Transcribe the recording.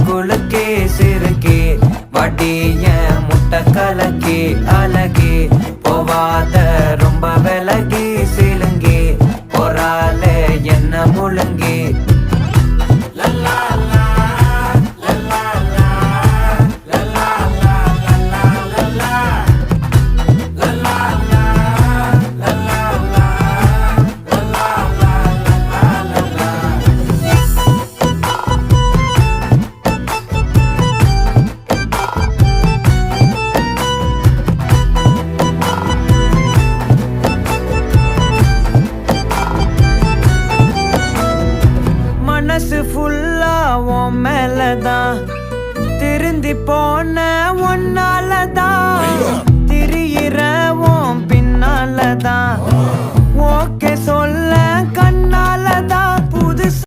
குலுக்கே சிறுக்கே வடிய முட்டை கலக்கி அழகி போவாத ரொம்ப விலகி சிலுங்கி பொறாலே என்ன முழுங்கி மனசு ஃபுல்லா உன் மேலதான் திருந்தி போன ஒன்னாலதான் திரியிற உன் பின்னாலதான் ஓகே சொல்ல கண்ணாலதான் புதுசு